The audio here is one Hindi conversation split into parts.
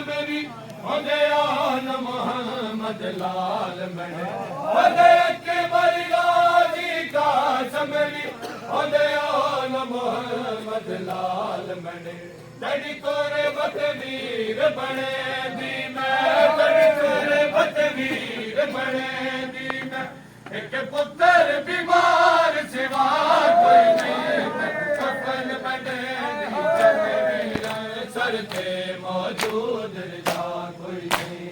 मेरी होंदे आन मोहम्मद लाल मने होंदे के बरगाजी काश मेरी होंदे आन मोहम्मद लाल मने डड़ी कोरे बतवीर बने दी मैं डड़ी कोरे बतवीर बने दी मैं एक पुत्र बीमार सिवा कोई नहीं कफन बने दी चलवीर सर पे मौजूद जा कोई नहीं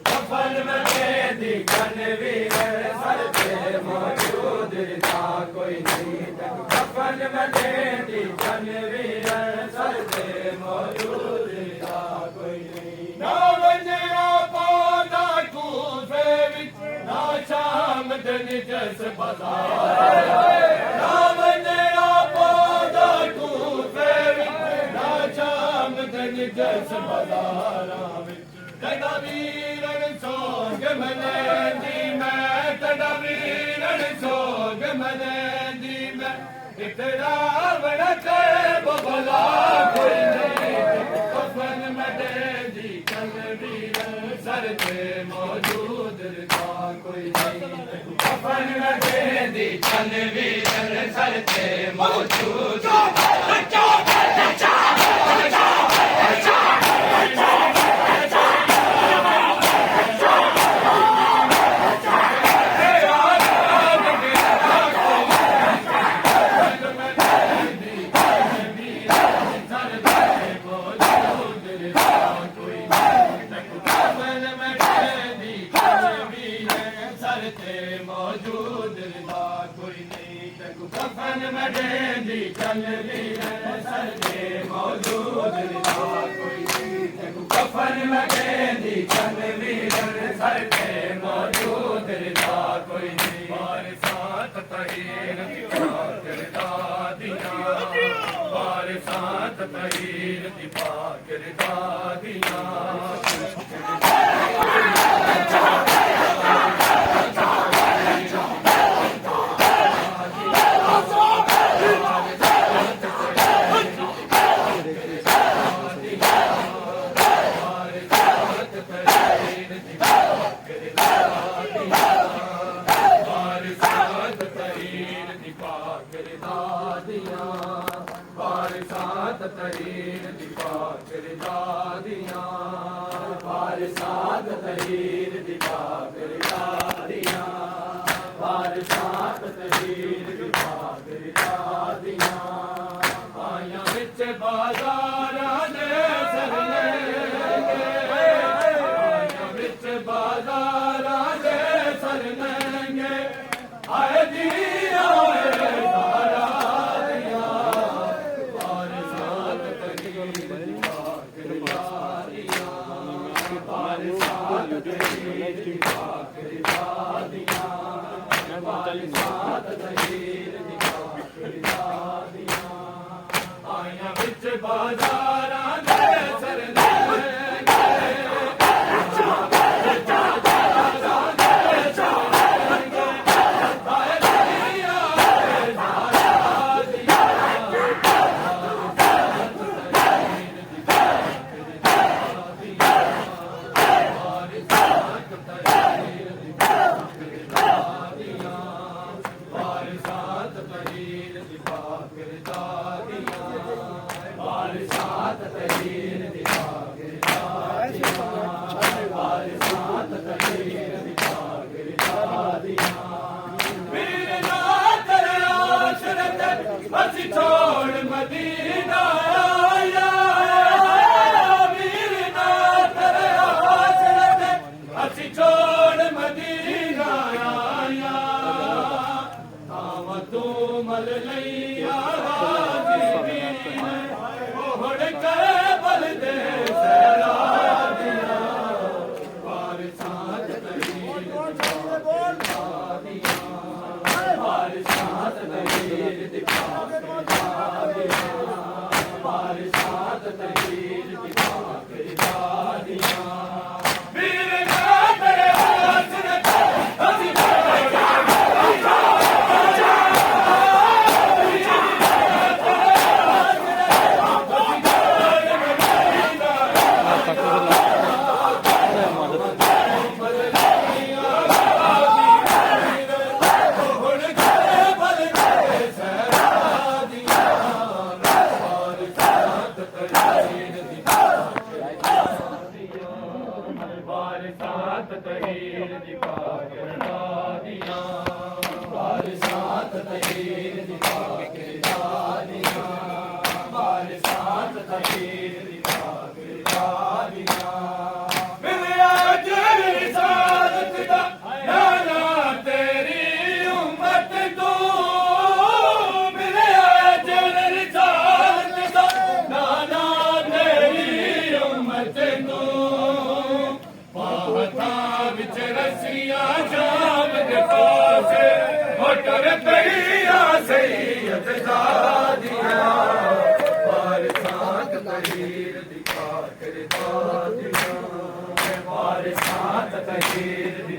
कफन बने दी चलवीर सर पे मौजूद जा कोई नहीं कफन बने दी चलवीर सर पे मौजूद जा कोई नहीं ना बंजरा पौधा कूफे विच ना शाम दिन जस बाजार ना बंजरा पौधा कूफे विच ना शाम दिन जस बाजारा विच तड़ा वीरन सोग मने दी मैं तड़ा वीरन सोग मने दी मैं इतना बड़ा के बबला कोई नहीं कफन मडे दी चलवीर सर पे मौजूद था कोई नहीं कफन मडे दी चलवीर सर पे मौजूद मौजूद था कोई नहीं कफन मडे दी चलवीर सर पे मौजूद था कोई नहीं कफन मडे दी चलवीर सर पे मौजूद था कोई नहीं बारिशात तहीर दिखा करदा दिया बारिशात तहीर दिखा करदा दिया बारिशात तहीर दिखा करदा दिया बारिशात तहीर दिखा करदा दिया बारिशात तहीर दिखा करदा दिया आया विच बाजारां दे सरले आया विच बाजारां दे सरले आए जी आया बिच बाजारां दे सरले बारिशात तहीर दिखा करदा दिया बारिशात तहीर दिखा करदा दिया वीर ना तेरे आशरत बस छोड़ मदीना आया वीर ना तेरे आशरत बस छोड़ मदीना आया आवा तू मल लैया बारिशात तहीर दिखा करदा दिया बारिशात तहीर दिखा करदा दिया वीर ना तेरे आसरत हसी Takdir ਬਾਰਿਸ਼ਾਂ ਤਹੀਰ ਦੀ ਪਾਕ ਦਾਦੀਆਂ ਬਾਰਿਸ਼ਾਂ ਤਹੀਰ ਦੀ ਪਾਕ ਦਾਦੀਆਂ ਬਾਰਿਸ਼ਾਂ ਤਹੀਰ ਦੀ ਪਾਕ ਦਾਦੀਆਂ ਮਿਲਿਆ ਜਲ ਰਿਸਾਲਤ ਦਾ ਨਾਨਾ ਤੇਰੀ ਉਮਤ ਤੋਂ ਮਿਲਿਆ ਜਲ ਰਿਸਾਲਤ ਦਾ ਨਾਨਾ ਤੇਰੀ ਉਮਤ ਤੋਂ ਪਾਹਤਾ ਵਿੱਚ ਰਸੀਆਂ ਸ਼ਾਮ ਦੇ ਪਾਸੇ ਮੋਟਰ ਪਈਆਂ ਸੈਯਦ ਜ਼ਾਦੀਆਂ ਬਾਰਿਸ਼ਾਂ ਤਹੀਰ ਦੀ ਪਾਕ ਦਾਦੀਆਂ ਬਾਰਿਸ਼ਾਂ ਤਹੀਰ ਦੀ